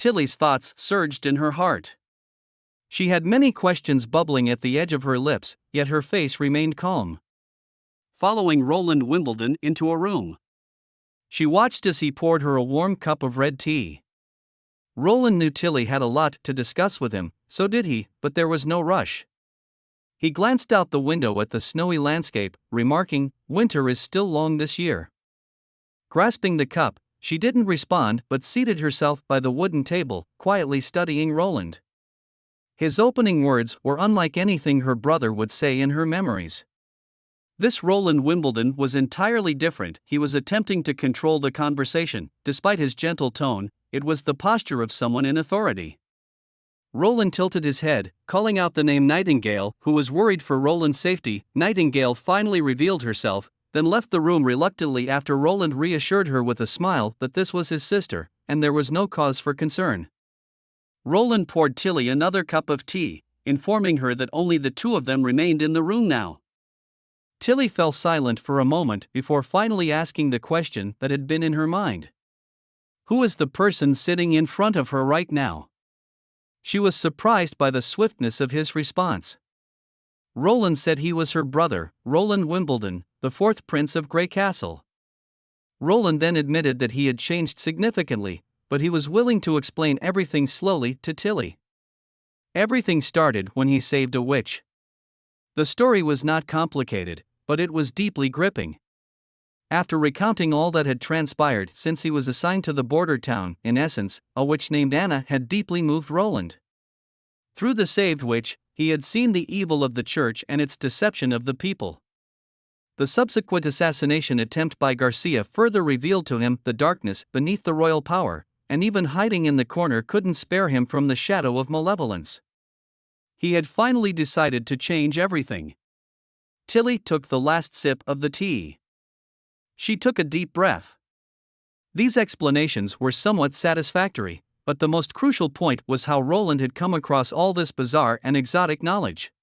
Tilly's thoughts surged in her heart. She had many questions bubbling at the edge of her lips, yet her face remained calm. Following Roland Wimbledon into a room, she watched as he poured her a warm cup of red tea. Roland knew Tilly had a lot to discuss with him, so did he, but there was no rush. He glanced out the window at the snowy landscape, remarking, "Winter is still long this year." Grasping the cup, she didn't respond but seated herself by the wooden table, quietly studying Roland. His opening words were unlike anything her brother would say in her memories. This Roland Wimbledon was entirely different. He was attempting to control the conversation. Despite his gentle tone, it was the posture of someone in authority. Roland tilted his head, calling out the name Nightingale, who was worried for Roland's safety. Nightingale finally revealed herself, then left the room reluctantly after Roland reassured her with a smile that this was his sister, and there was no cause for concern. Roland poured Tilly another cup of tea, informing her that only the two of them remained in the room now. Tilly fell silent for a moment before finally asking the question that had been in her mind. Who is the person sitting in front of her right now? She was surprised by the swiftness of his response. Roland said he was her brother, Roland Wimbledon, the fourth prince of Grey Castle. Roland then admitted that he had changed significantly, but he was willing to explain everything slowly to Tilly. Everything started when he saved a witch. The story was not complicated, but it was deeply gripping. After recounting all that had transpired since he was assigned to the Bordertown, in essence, a witch named Anna had deeply moved Roland. Through the saved witch, he had seen the evil of the church and its deception of the people. The subsequent assassination attempt by Garcia further revealed to him the darkness beneath the royal power, and even hiding in the corner couldn't spare him from the shadow of malevolence. He had finally decided to change everything. Tilly took the last sip of the tea. She took a deep breath. These explanations were somewhat satisfactory, but the most crucial point was how Roland had come across all this bizarre and exotic knowledge.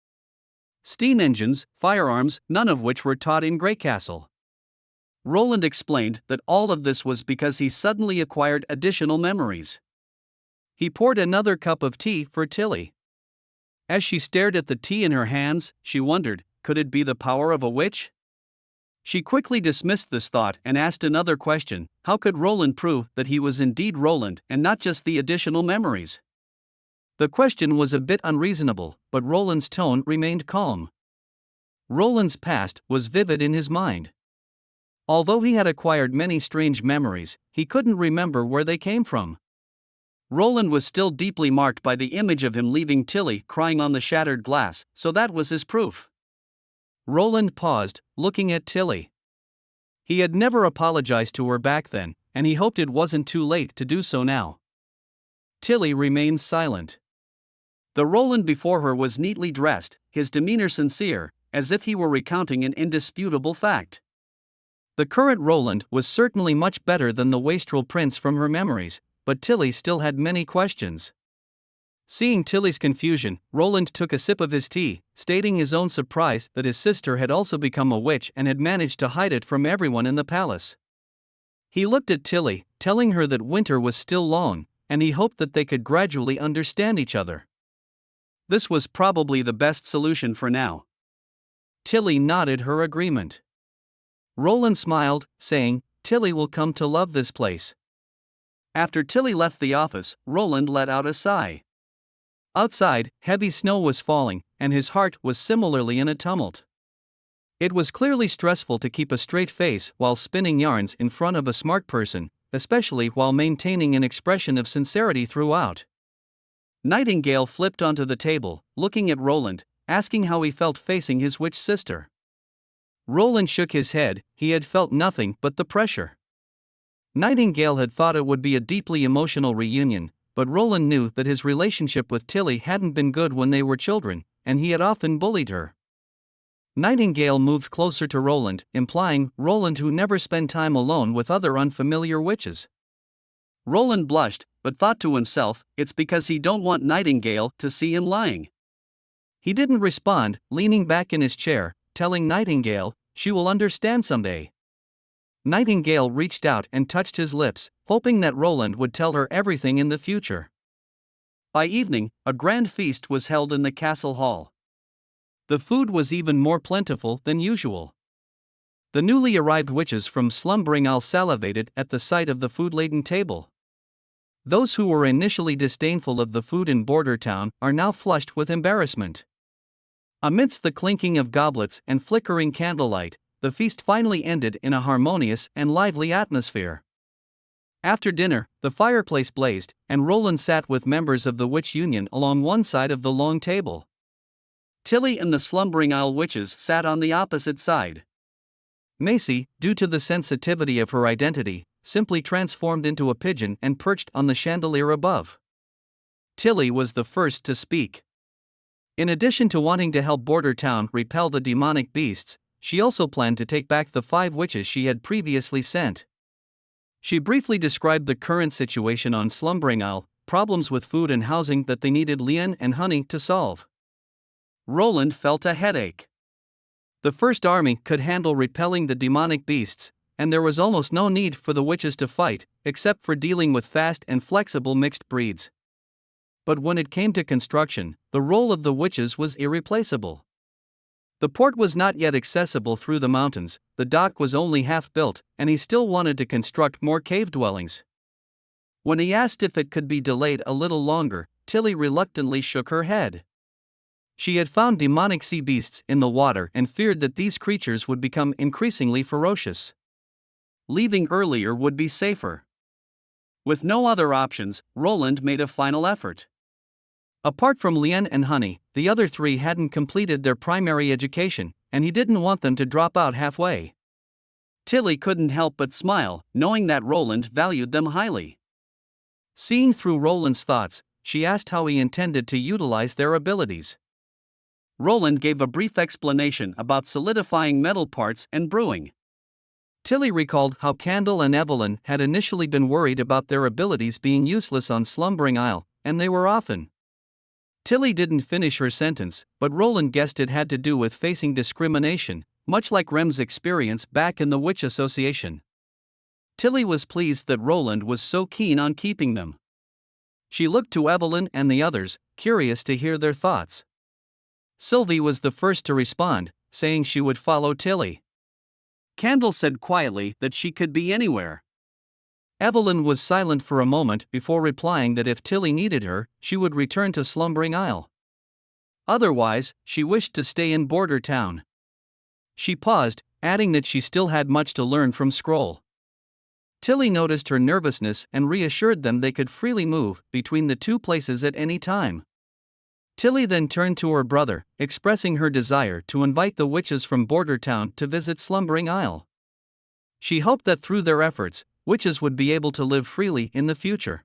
Steam engines, firearms, none of which were taught in Grey Castle. Roland explained that all of this was because he suddenly acquired additional memories. He poured another cup of tea for Tilly. As she stared at the tea in her hands, she wondered, could it be the power of a witch? She quickly dismissed this thought and asked another question: how could Roland prove that he was indeed Roland and not just the additional memories? The question was a bit unreasonable, but Roland's tone remained calm. Roland's past was vivid in his mind. Although he had acquired many strange memories, he couldn't remember where they came from. Roland was still deeply marked by the image of him leaving Tilly crying on the shattered glass, so that was his proof. Roland paused, looking at Tilly. He had never apologized to her back then, and he hoped it wasn't too late to do so now. Tilly remained silent. The Roland before her was neatly dressed, his demeanor sincere, as if he were recounting an indisputable fact. The current Roland was certainly much better than the wastrel prince from her memories, but Tilly still had many questions. Seeing Tilly's confusion, Roland took a sip of his tea, stating his own surprise that his sister had also become a witch and had managed to hide it from everyone in the palace. He looked at Tilly, telling her that winter was still long, and he hoped that they could gradually understand each other. This was probably the best solution for now. Tilly nodded her agreement. Roland smiled, saying, "Tilly will come to love this place." After Tilly left the office, Roland let out a sigh. Outside, heavy snow was falling, and his heart was similarly in a tumult. It was clearly stressful to keep a straight face while spinning yarns in front of a smart person, especially while maintaining an expression of sincerity throughout. Nightingale flipped onto the table, looking at Roland, asking how he felt facing his witch sister. Roland shook his head. He had felt nothing but the pressure. Nightingale had thought it would be a deeply emotional reunion, but Roland knew that his relationship with Tilly hadn't been good when they were children, and he had often bullied her. Nightingale moved closer to Roland, implying, "Roland who never spent time alone with other unfamiliar witches." Roland blushed, but thought to himself, it's because he don't want Nightingale to see him lying. He didn't respond, leaning back in his chair, telling Nightingale, "She will understand someday." Nightingale reached out and touched his lips, hoping that Roland would tell her everything in the future. By evening, a grand feast was held in the castle hall. The food was even more plentiful than usual. The newly arrived witches from Slumbering Isle salivated at the sight of the food-laden table. Those who were initially disdainful of the food in Bordertown are now flushed with embarrassment. Amidst the clinking of goblets and flickering candlelight, the feast finally ended in a harmonious and lively atmosphere. After dinner, the fireplace blazed, and Roland sat with members of the Witch Union along one side of the long table. Tilly and the Slumbering Isle witches sat on the opposite side. Macy, due to the sensitivity of her identity, simply transformed into a pigeon and perched on the chandelier above. Tilly was the first to speak. In addition to wanting to help Bordertown repel the demonic beasts, she also planned to take back the 5 witches she had previously sent. She briefly described the current situation on Slumbering Isle, problems with food and housing that they needed Leon and Honey to solve. Roland felt a headache. The First Army could handle repelling the demonic beasts, and there was almost no need for the witches to fight, except for dealing with fast and flexible mixed breeds. But when it came to construction, the role of the witches was irreplaceable. The port was not yet accessible through the mountains, the dock was only half built, and he still wanted to construct more cave dwellings. When he asked if it could be delayed a little longer, Tilly reluctantly shook her head. She had found demonic sea beasts in the water and feared that these creatures would become increasingly ferocious. Leaving earlier would be safer. With no other options, Roland made a final effort. Apart from Leon and Honey, the other 3 hadn't completed their primary education, and he didn't want them to drop out halfway. Tilly couldn't help but smile, knowing that Roland valued them highly. Seeing through Roland's thoughts, she asked how he intended to utilize their abilities. Roland gave a brief explanation about solidifying metal parts and brewing. Tilly recalled how Candle and Evelyn had initially been worried about their abilities being useless on Slumbering Isle, and they were often. Tilly didn't finish her sentence, but Roland guessed it had to do with facing discrimination, much like Rem's experience back in the Witch Association. Tilly was pleased that Roland was so keen on keeping them. She looked to Evelyn and the others, curious to hear their thoughts. Sylvie was the first to respond, saying she would follow Tilly. Candle said quietly that she could be anywhere. Evelyn was silent for a moment before replying that if Tilly needed her, she would return to Slumbering Isle. Otherwise, she wished to stay in Bordertown. She paused, adding that she still had much to learn from Scroll. Tilly noticed her nervousness and reassured them they could freely move between the 2 places at any time. Tilly then turned to her brother, expressing her desire to invite the witches from Bordertown to visit Slumbering Isle. She hoped that through their efforts, witches would be able to live freely in the future.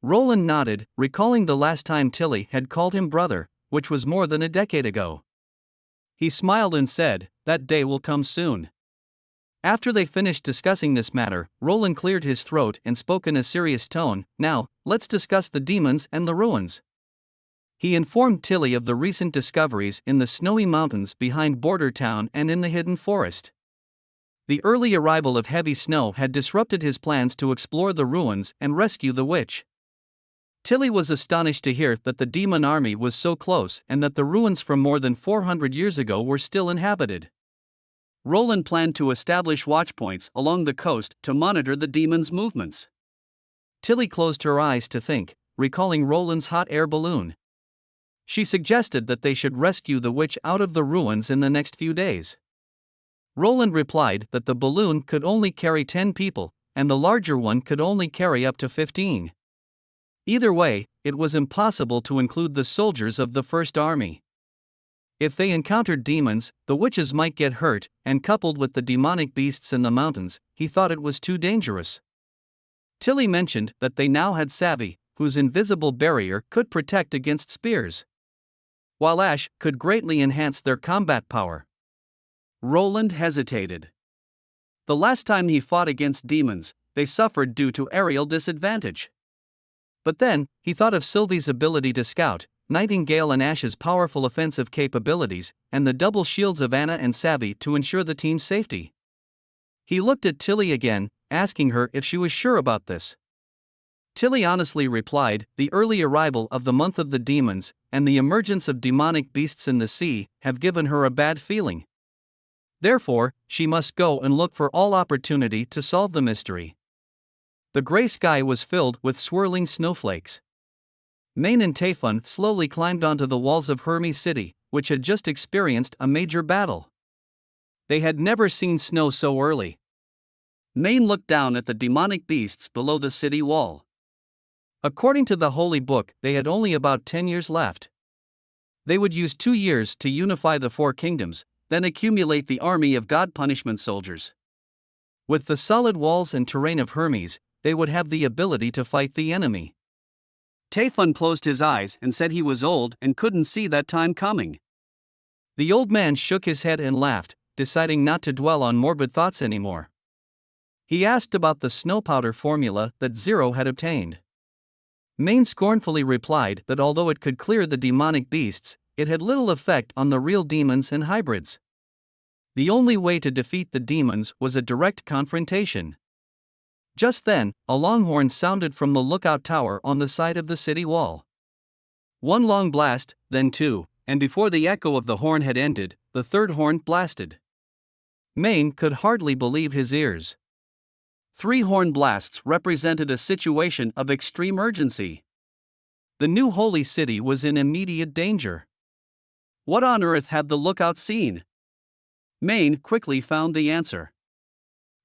Roland nodded, recalling the last time Tilly had called him brother, which was more than a decade ago. He smiled and said, "That day will come soon." After they finished discussing this matter, Roland cleared his throat and spoke in a serious tone. "Now, let's discuss the demons and the ruins." He informed Tilly of the recent discoveries in the snowy mountains behind Bordertown and in the hidden forest. The early arrival of heavy snow had disrupted his plans to explore the ruins and rescue the witch. Tilly was astonished to hear that the demon army was so close and that the ruins from more than 400 years ago were still inhabited. Roland planned to establish watchpoints along the coast to monitor the demons' movements. Tilly closed her eyes to think, recalling Roland's hot air balloon. She suggested that they should rescue the witch out of the ruins in the next few days. Roland replied that the balloon could only carry 10 people, and the larger one could only carry up to 15. Either way, it was impossible to include the soldiers of the First Army. If they encountered demons, the witches might get hurt, and coupled with the demonic beasts in the mountains, he thought it was too dangerous. Tilly mentioned that they now had Savvy, whose invisible barrier could protect against spears, while Ash could greatly enhance their combat power. Roland hesitated. The last time he fought against demons, they suffered due to aerial disadvantage. But then, he thought of Sylvie's ability to scout, Nightingale and Ash's powerful offensive capabilities, and the double shields of Anna and Savvy to ensure the team's safety. He looked at Tilly again, asking her if she was sure about this. Tilly honestly replied, "The early arrival of the month of the demons, and the emergence of demonic beasts in the sea, have given her a bad feeling. Therefore, she must go and look for all opportunity to solve the mystery." The gray sky was filled with swirling snowflakes. Maine and Tayfun slowly climbed onto the walls of Hermes City, which had just experienced a major battle. They had never seen snow so early. Maine looked down at the demonic beasts below the city wall. According to the Holy Book, they had only about 10 years left. They would use 2 years to unify the 4 kingdoms, then accumulate the army of God punishment soldiers. With the solid walls and terrain of Hermes, they would have the ability to fight the enemy. Tayfun closed his eyes and said he was old and couldn't see that time coming. The old man shook his head and laughed, deciding not to dwell on morbid thoughts anymore. He asked about the snow powder formula that Zero had obtained. Maine scornfully replied that although it could clear the demonic beasts, it had little effect on the real demons and hybrids. The only way to defeat the demons was a direct confrontation. Just then, a long horn sounded from the lookout tower on the side of the city wall. One long blast, then 2, and before the echo of the horn had ended, the 3rd horn blasted. Maine could hardly believe his ears. 3 horn blasts represented a situation of extreme urgency. The new holy city was in immediate danger. What on earth had the lookout seen? Maine quickly found the answer.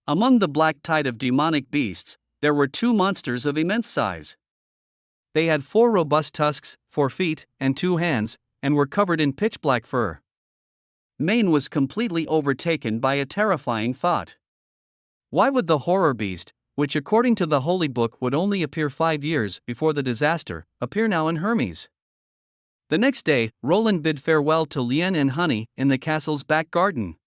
Among the black tide of demonic beasts, there were 2 monsters of immense size. They had 4 robust tusks, 4 feet, and 2 hands, and were covered in pitch-black fur. Maine was completely overtaken by a terrifying thought. Why would the horror beast, which according to the Holy Book would only appear 5 years before the disaster, appear now in Hermes? The next day, Roland bid farewell to Lien and Honey in the castle's back garden.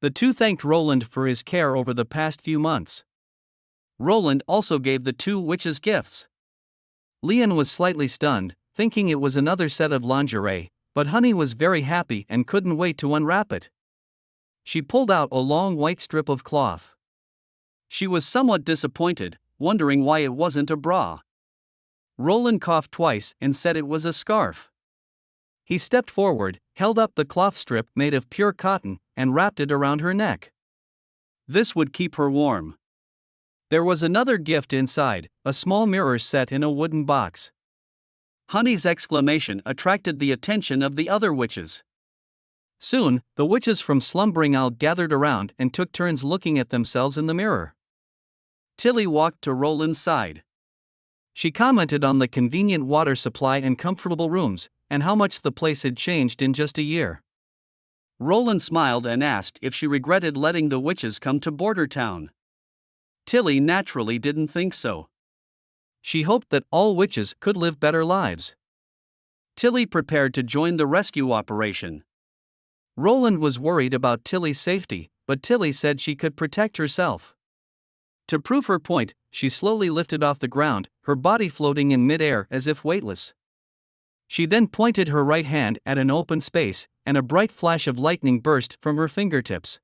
The 2 thanked Roland for his care over the past few months. Roland also gave the 2 witches gifts. Lien was slightly stunned, thinking it was another set of lingerie, but Honey was very happy and couldn't wait to unwrap it. She pulled out a long white strip of cloth. She was somewhat disappointed, wondering why it wasn't a bra. Roland coughed twice and said it was a scarf. He stepped forward, held up the cloth strip made of pure cotton, and wrapped it around her neck. This would keep her warm. There was another gift inside, a small mirror set in a wooden box. Honey's exclamation attracted the attention of the other witches. Soon, the witches from Slumbering Isle gathered around and took turns looking at themselves in the mirror. Tilly walked to Roland's side. She commented on the convenient water supply and comfortable rooms, and how much the place had changed in just a year. Roland smiled and asked if she regretted letting the witches come to Bordertown. Tilly naturally didn't think so. She hoped that all witches could live better lives. Tilly prepared to join the rescue operation. Roland was worried about Tilly's safety, but Tilly said she could protect herself. To prove her point, she slowly lifted off the ground, her body floating in mid-air as if weightless. She then pointed her right hand at an open space, and a bright flash of lightning burst from her fingertips.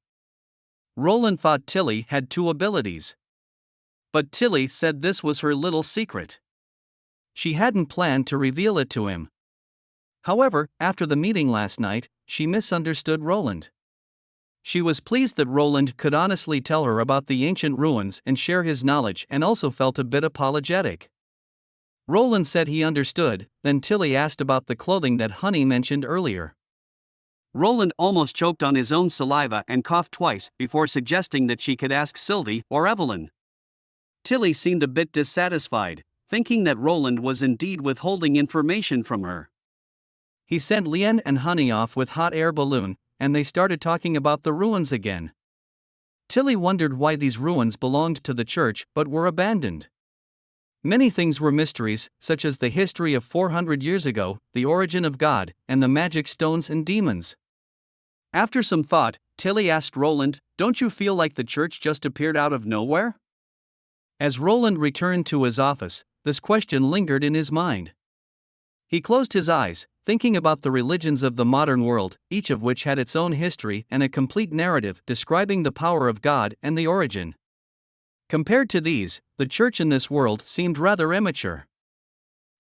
Roland thought Tilly had 2 abilities. But Tilly said this was her little secret. She hadn't planned to reveal it to him. However, after the meeting last night, she misunderstood Roland. She was pleased that Roland could honestly tell her about the ancient ruins and share his knowledge, and also felt a bit apologetic. Roland said he understood, then Tilly asked about the clothing that Honey mentioned earlier. Roland almost choked on his own saliva and coughed twice before suggesting that she could ask Sylvie or Evelyn. Tilly seemed a bit dissatisfied, thinking that Roland was indeed withholding information from her. He sent Lien and Honey off with hot air balloon, and they started talking about the ruins again. Tilly wondered why these ruins belonged to the church but were abandoned. Many things were mysteries, such as the history of 400 years ago, the origin of God, and the magic stones and demons. After some thought, Tilly asked Roland, "Don't you feel like the church just appeared out of nowhere?" As Roland returned to his office, this question lingered in his mind. He closed his eyes, thinking about the religions of the modern world, each of which had its own history and a complete narrative describing the power of God and the origin. Compared to these, the church in this world seemed rather immature.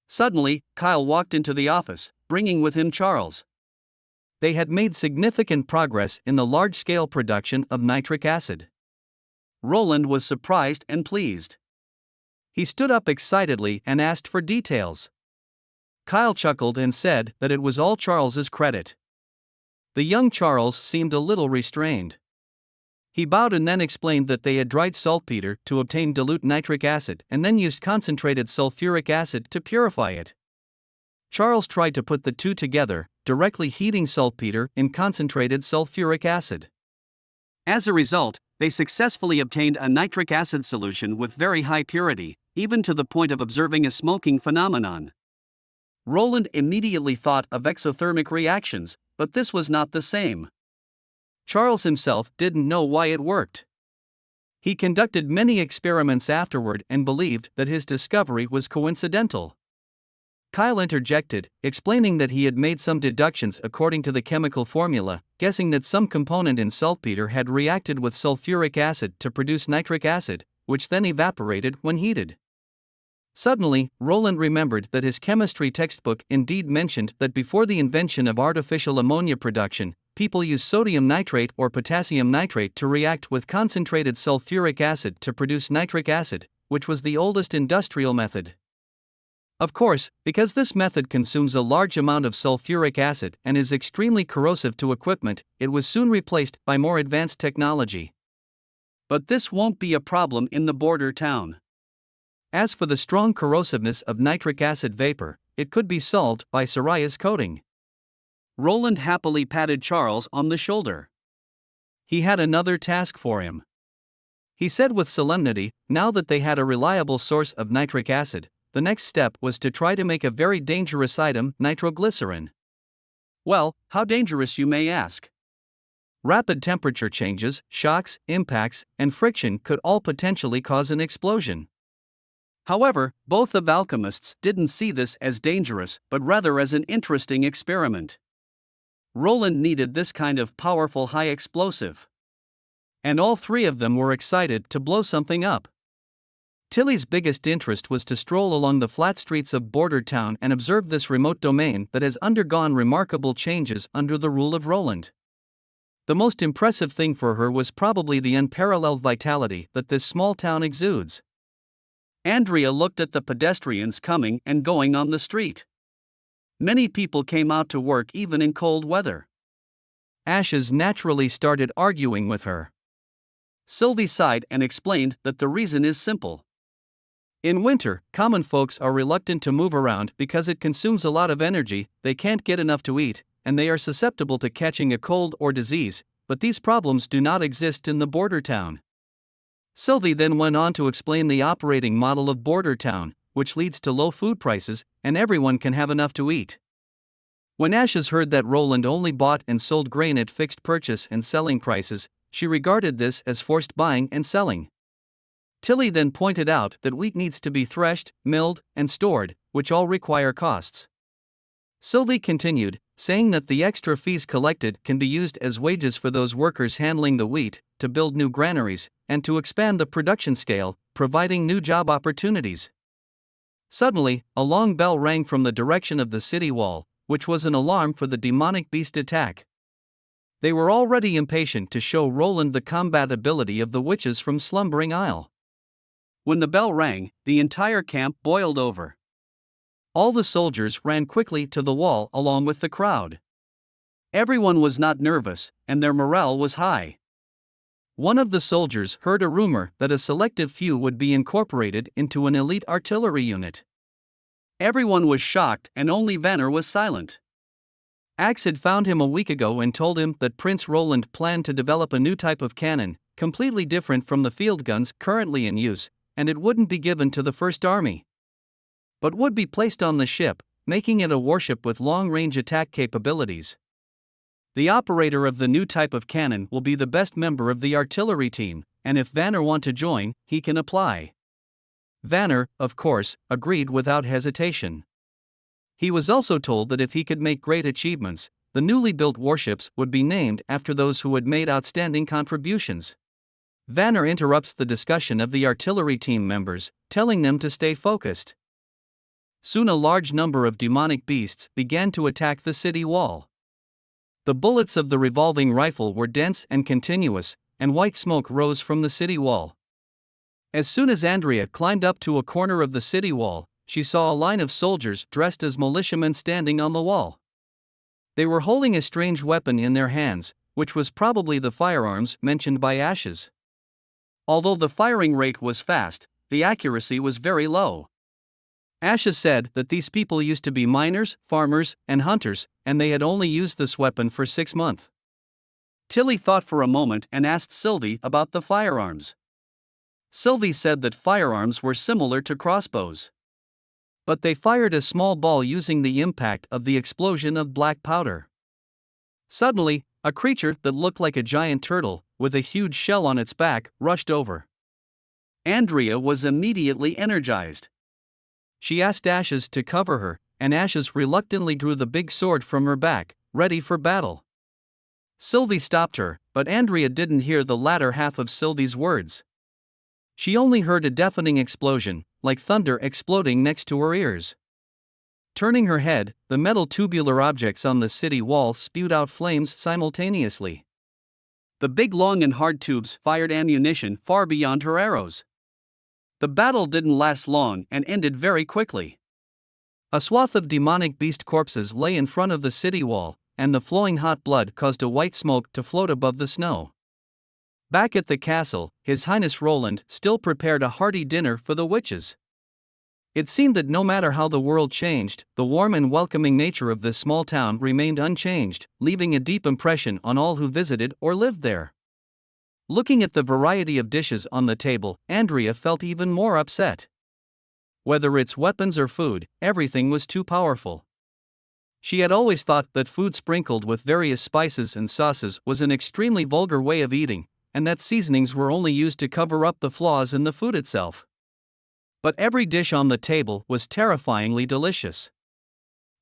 Suddenly, Kyle walked into the office, bringing with him Charles. They had made significant progress in the large-scale production of nitric acid. Roland was surprised and pleased. He stood up excitedly and asked for details. Kyle chuckled and said that it was all Charles's credit. The young Charles seemed a little restrained. He bowed and then explained that they had dried saltpeter to obtain dilute nitric acid and then used concentrated sulfuric acid to purify it. Charles tried to put the two together, directly heating saltpeter in concentrated sulfuric acid. As a result, they successfully obtained a nitric acid solution with very high purity, even to the point of observing a smoking phenomenon. Roland immediately thought of exothermic reactions, but this was not the same. Charles himself didn't know why it worked. He conducted many experiments afterward and believed that his discovery was coincidental. Kyle interjected, explaining that he had made some deductions according to the chemical formula, guessing that some component in saltpeter had reacted with sulfuric acid to produce nitric acid, which then evaporated when heated. Suddenly, Roland remembered that his chemistry textbook indeed mentioned that before the invention of artificial ammonia production, people used sodium nitrate or potassium nitrate to react with concentrated sulfuric acid to produce nitric acid, which was the oldest industrial method. Of course, because this method consumes a large amount of sulfuric acid and is extremely corrosive to equipment, it was soon replaced by more advanced technology. But this won't be a problem in the Bordertown. As for the strong corrosiveness of nitric acid vapor, it could be solved by psoriasis coating. Roland happily patted Charles on the shoulder. He had another task for him. He said with solemnity, now that they had a reliable source of nitric acid, the next step was to try to make a very dangerous item, nitroglycerin. Well, how dangerous, you may ask? Rapid temperature changes, shocks, impacts, and friction could all potentially cause an explosion. However, both of alchemists didn't see this as dangerous, but rather as an interesting experiment. Roland needed this kind of powerful high explosive. And all three of them were excited to blow something up. Tilly's biggest interest was to stroll along the flat streets of Bordertown and observe this remote domain that has undergone remarkable changes under the rule of Roland. The most impressive thing for her was probably the unparalleled vitality that this small town exudes. Andrea looked at the pedestrians coming and going on the street. Many people came out to work even in cold weather. Ashes naturally started arguing with her. Sylvie sighed and explained that the reason is simple. In winter, common folks are reluctant to move around because it consumes a lot of energy, they can't get enough to eat, and they are susceptible to catching a cold or disease, but these problems do not exist in the Bordertown. Sylvie then went on to explain the operating model of Bordertown, which leads to low food prices, and everyone can have enough to eat. When Ashes heard that Roland only bought and sold grain at fixed purchase and selling prices, she regarded this as forced buying and selling. Tilly then pointed out that wheat needs to be threshed, milled, and stored, which all require costs. Sylvie continued, saying that the extra fees collected can be used as wages for those workers handling the wheat, to build new granaries, and to expand the production scale, providing new job opportunities. Suddenly, a long bell rang from the direction of the city wall, which was an alarm for the demonic beast attack. They were already impatient to show Roland the combat ability of the witches from Slumbering Isle. When the bell rang, the entire camp boiled over. All the soldiers ran quickly to the wall along with the crowd. Everyone was not nervous, and their morale was high. One of the soldiers heard a rumor that a selective few would be incorporated into an elite artillery unit. Everyone was shocked and only Vanner was silent. Axe had found him a week ago and told him that Prince Roland planned to develop a new type of cannon, completely different from the field guns currently in use, and it wouldn't be given to the First Army, but would be placed on the ship, making it a warship with long-range attack capabilities. The operator of the new type of cannon will be the best member of the artillery team, and if Vanner wants to join, he can apply. Vanner, of course, agreed without hesitation. He was also told that if he could make great achievements, the newly built warships would be named after those who had made outstanding contributions. Vanner interrupts the discussion of the artillery team members, telling them to stay focused. Soon a large number of demonic beasts began to attack the city wall. The bullets of the revolving rifle were dense and continuous, and white smoke rose from the city wall. As soon as Andrea climbed up to a corner of the city wall, she saw a line of soldiers dressed as militiamen standing on the wall. They were holding a strange weapon in their hands, which was probably the firearms mentioned by Ashes. Although the firing rate was fast, the accuracy was very low. Ashes said that these people used to be miners, farmers, and hunters, and they had only used this weapon for 6 months. Tilly thought for a moment and asked Sylvie about the firearms. Sylvie said that firearms were similar to crossbows. But they fired a small ball using the impact of the explosion of black powder. Suddenly, a creature that looked like a giant turtle, with a huge shell on its back, rushed over. Andrea was immediately energized. She asked Ashes to cover her, and Ashes reluctantly drew the big sword from her back, ready for battle. Sylvie stopped her, but Andrea didn't hear the latter half of Sylvie's words. She only heard a deafening explosion, like thunder exploding next to her ears. Turning her head, the metal tubular objects on the city wall spewed out flames simultaneously. The big long and hard tubes fired ammunition far beyond her arrows. The battle didn't last long and ended very quickly. A swath of demonic beast corpses lay in front of the city wall, and the flowing hot blood caused a white smoke to float above the snow. Back at the castle, His Highness Roland still prepared a hearty dinner for the witches. It seemed that no matter how the world changed, the warm and welcoming nature of this small town remained unchanged, leaving a deep impression on all who visited or lived there. Looking at the variety of dishes on the table, Andrea felt even more upset. Whether it's weapons or food, everything was too powerful. She had always thought that food sprinkled with various spices and sauces was an extremely vulgar way of eating, and that seasonings were only used to cover up the flaws in the food itself. But every dish on the table was terrifyingly delicious.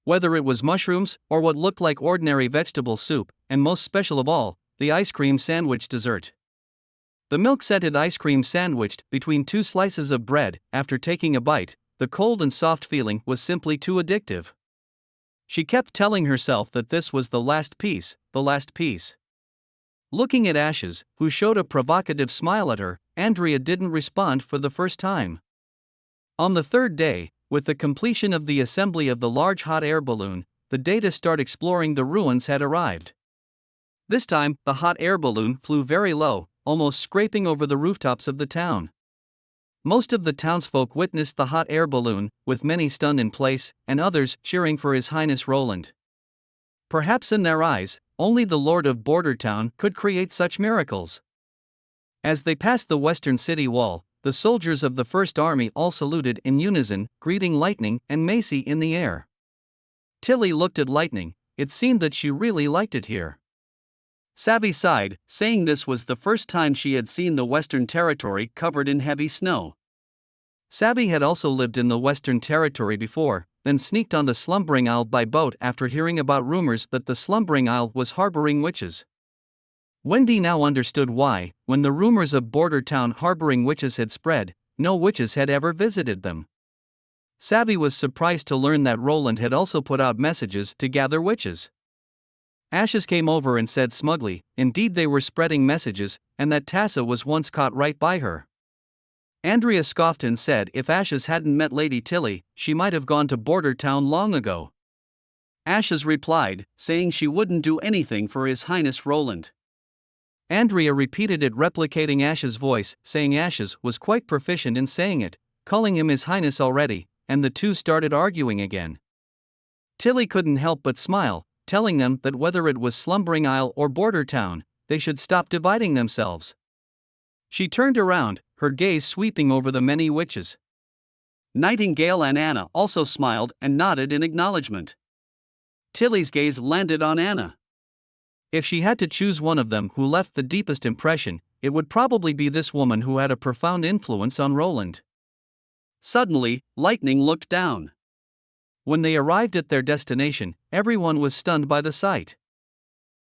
Whether it was mushrooms or what looked like ordinary vegetable soup, and most special of all, the ice cream sandwich dessert. The milk-scented ice cream sandwiched between 2 slices of bread. After taking a bite, the cold and soft feeling was simply too addictive. She kept telling herself that this was the last piece, the last piece. Looking at Ashes, who showed a provocative smile at her, Andrea didn't respond for the first time. On the 3rd day, with the completion of the assembly of the large hot air balloon, the day to start exploring the ruins had arrived. This time, the hot air balloon flew very low, almost scraping over the rooftops of the town. Most of the townsfolk witnessed the hot air balloon, with many stunned in place, and others cheering for His Highness Roland. Perhaps in their eyes, only the Lord of Bordertown could create such miracles. As they passed the western city wall, the soldiers of the First Army all saluted in unison, greeting Lightning and Macy in the air. Tilly looked at Lightning. It seemed that she really liked it here. Savvy sighed, saying this was the first time she had seen the Western Territory covered in heavy snow. Savvy had also lived in the Western Territory before, then sneaked on the Slumbering Isle by boat after hearing about rumors that the Slumbering Isle was harboring witches. Wendy now understood why, when the rumors of Bordertown harboring witches had spread, no witches had ever visited them. Savvy was surprised to learn that Roland had also put out messages to gather witches. Ashes came over and said smugly, indeed they were spreading messages, and that Tassa was once caught right by her. Andrea scoffed and said if Ashes hadn't met Lady Tilly, she might have gone to Bordertown long ago. Ashes replied, saying she wouldn't do anything for His Highness Roland. Andrea repeated it, replicating Ashes' voice, saying Ashes was quite proficient in saying it, calling him His Highness already, and the two started arguing again. Tilly couldn't help but smile, telling them that whether it was Slumbering Isle or Bordertown, they should stop dividing themselves. She turned around, her gaze sweeping over the many witches. Nightingale and Anna also smiled and nodded in acknowledgement. Tilly's gaze landed on Anna. If she had to choose one of them who left the deepest impression, it would probably be this woman who had a profound influence on Roland. Suddenly, Lightning looked down. When they arrived at their destination, everyone was stunned by the sight.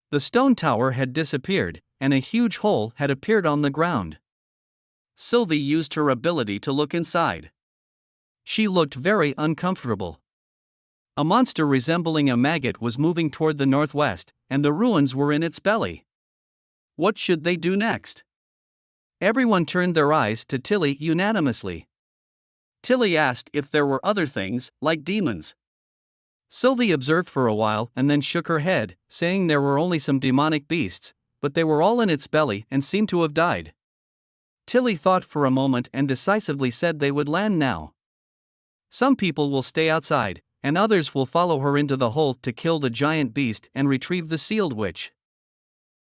The stone tower had disappeared, and a huge hole had appeared on the ground. Sylvie used her ability to look inside. She looked very uncomfortable. A monster resembling a maggot was moving toward the northwest, and the ruins were in its belly. What should they do next? Everyone turned their eyes to Tilly unanimously. Tilly asked if there were other things, like demons. Sylvie observed for a while and then shook her head, saying there were only some demonic beasts, but they were all in its belly and seemed to have died. Tilly thought for a moment and decisively said they would land now. Some people will stay outside, and others will follow her into the hole to kill the giant beast and retrieve the sealed witch.